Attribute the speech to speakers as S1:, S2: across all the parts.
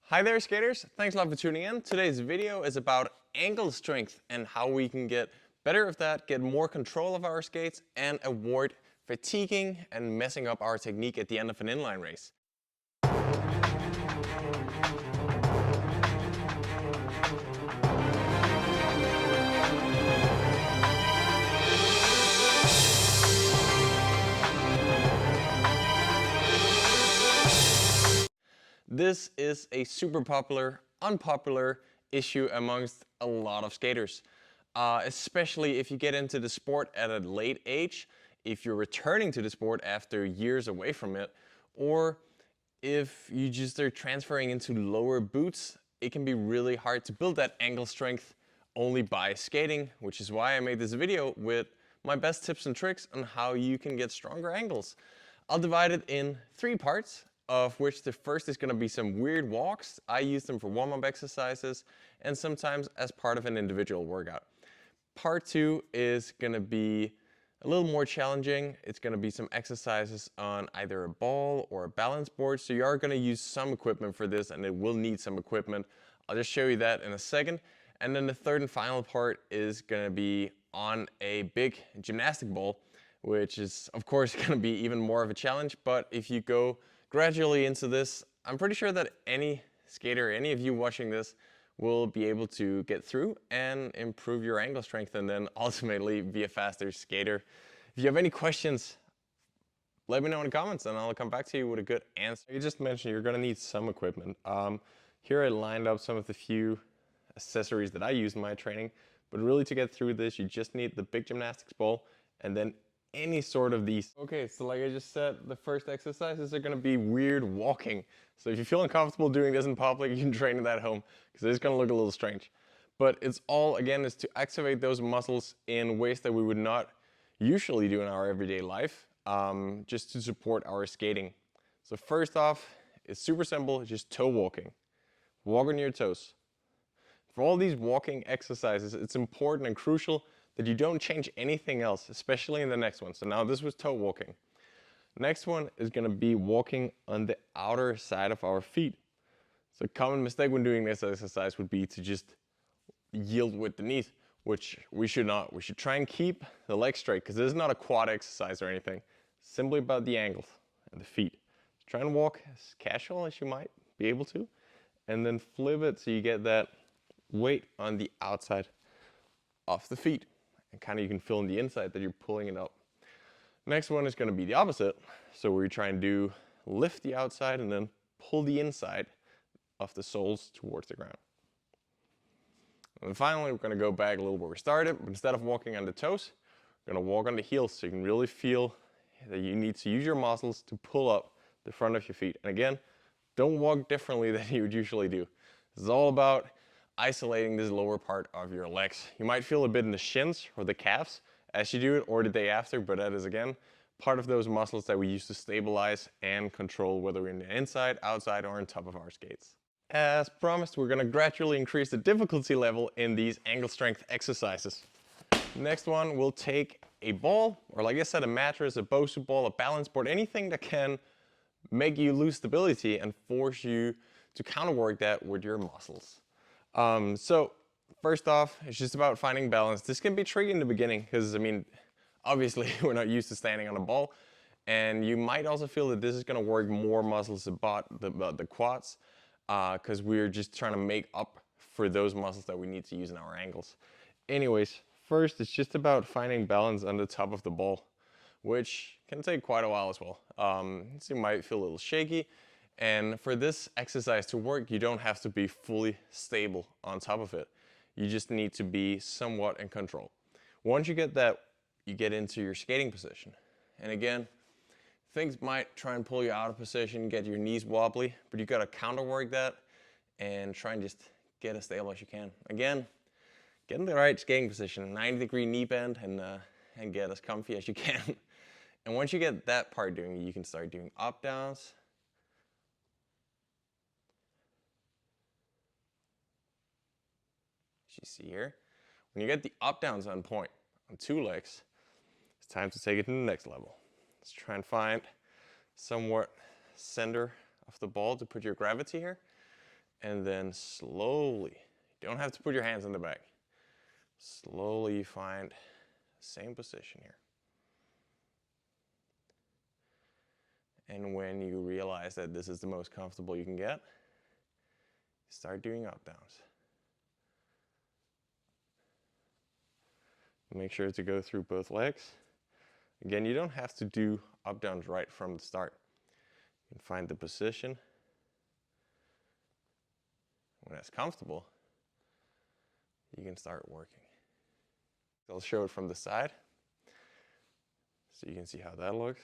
S1: Hi there skaters, thanks a lot for tuning in. Today's video is about ankle strength and how we can get better at that, get more control of our skates and avoid fatiguing and messing up our technique at the end of an inline race. This is a super popular, unpopular issue amongst a lot of skaters, especially if you get into the sport at a late age, if you're returning to the sport after years away from it, or if you just are transferring into lower boots. It can be really hard to build that ankle strength only by skating, which is why I made this video with my best tips and tricks on how you can get stronger ankles. I'll divide it in 3 parts, of which the first is going to be some weird walks. I use them for warm-up exercises and sometimes as part of an individual workout. Part 2 is going to be a little more challenging. It's going to be some exercises on either a ball or a balance board. So you are going to use some equipment for this and it will need some equipment. I'll just show you that in a second. And then the third and final part is going to be on a big gymnastic ball, which is of course going to be even more of a challenge. But if you go gradually into this, I'm pretty sure that any skater, any of you watching this, will be able to get through and improve your ankle strength and then ultimately be a faster skater. If you have any questions, let me know in the comments and I'll come back to you with a good answer. You just mentioned you're going to need some equipment. Here I lined up some of the few accessories that I use in my training, but really to get through this, you just need the big gymnastics ball and then any sort of these. Okay, so like I just said, the first exercises are going to be weird walking. So if you feel uncomfortable doing this in public, you can train it at home because it's going to look a little strange. But it's all, again, is to activate those muscles in ways that we would not usually do in our everyday life, just to support our skating. So first off, it's super simple, it's just toe walking. Walk on your toes. For all these walking exercises, it's important and crucial that you don't change anything else, especially in the next one. So now this was toe walking. Next one is going to be walking on the outer side of our feet. So a common mistake when doing this exercise would be to just yield with the knees, which we should not. We should try and keep the legs straight because this is not a quad exercise or anything. It's simply about the ankles and the feet. Try and walk as casual as you might be able to, and then flip it so you get that weight on the outside of the feet. And kind of you can feel on the inside that you're pulling it up. Next one is going to be the opposite. So we try and do lift the outside and then pull the inside of the soles towards the ground. And then finally, we're going to go back a little where we started. But instead of walking on the toes, we're going to walk on the heels so you can really feel that you need to use your muscles to pull up the front of your feet. And again, don't walk differently than you would usually do. This is all about isolating this lower part of your legs. You might feel a bit in the shins or the calves as you do it or the day after, but that is again part of those muscles that we use to stabilize and control whether we're in the inside, outside, or on top of our skates. As promised, we're going to gradually increase the difficulty level in these ankle strength exercises. Next one, we'll take a ball, or like I said, a mattress, a Bosu ball, a balance board, anything that can make you lose stability and force you to counterwork that with your muscles. So first off, it's just about finding balance. This can be tricky in the beginning because, I mean, obviously we're not used to standing on a ball. And you might also feel that this is going to work more muscles about the quads because we're just trying to make up for those muscles that we need to use in our ankles. Anyways, first it's just about finding balance on the top of the ball, which can take quite a while as well. So you might feel a little shaky. And for this exercise to work, you don't have to be fully stable on top of it. You just need to be somewhat in control. Once you get that, you get into your skating position. And again, things might try and pull you out of position, get your knees wobbly, but you gotta counterwork that and try and just get as stable as you can. Again, get in the right skating position, 90-degree knee bend, and get as comfy as you can. And once you get that part doing, you can start doing up downs. You see here, when you get the up downs on point on 2 legs, it's time to take it to the next level. Let's try and find somewhat center of the ball to put your gravity here, and then slowly, you don't have to put your hands in the back. Slowly find the same position here. And when you realize that this is the most comfortable you can get, start doing up downs. Make sure to go through both legs. Again, you don't have to do up downs right from the start. You can find the position. When it's comfortable, you can start working. I'll show it from the side so you can see how that looks.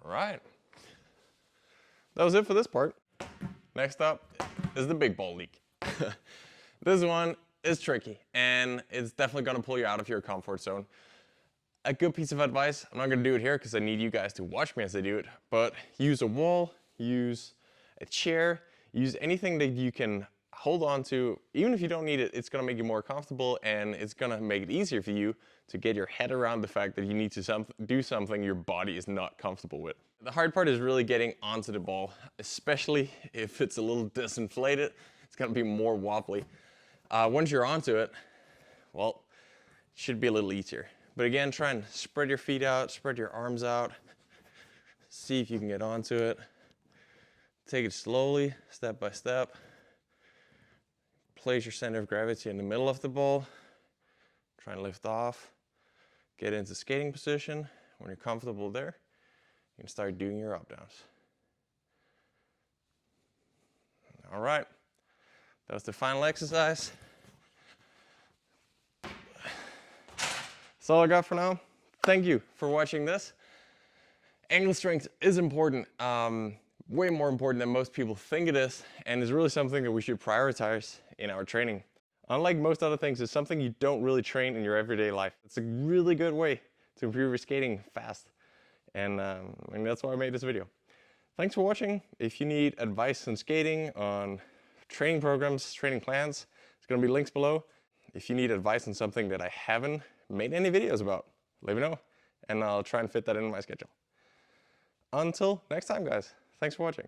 S1: All right. That was it for this part. Next up is the big ball leak. This one is tricky, and it's definitely going to pull you out of your comfort zone. A good piece of advice, I'm not going to do it here because I need you guys to watch me as I do it, but use a wall, use a chair, use anything that you can hold on to. Even if you don't need it, it's going to make you more comfortable, and it's going to make it easier for you to get your head around the fact that you need to do something your body is not comfortable with. The hard part is really getting onto the ball, especially if it's a little disinflated. It's going to be more wobbly. Once you're onto it, well, it should be a little easier. But again, try and spread your feet out, spread your arms out. See if you can get onto it. Take it slowly, step by step. Place your center of gravity in the middle of the ball. Try and lift off. Get into skating position. When you're comfortable there, you can start doing your up downs. All right, that was the final exercise. That's all I got for now. Thank you for watching this. Ankle strength is important, way more important than most people think it is, and is really something that we should prioritize in our training. Unlike most other things, it's something you don't really train in your everyday life. It's a really good way to improve your skating fast, and that's why I made this video. Thanks for watching. If you need advice on skating, on training programs, training plans, it's going to be links below. If you need advice on something that I haven't made any videos about, let me know, and I'll try and fit that into my schedule. Until next time, guys. Thanks for watching.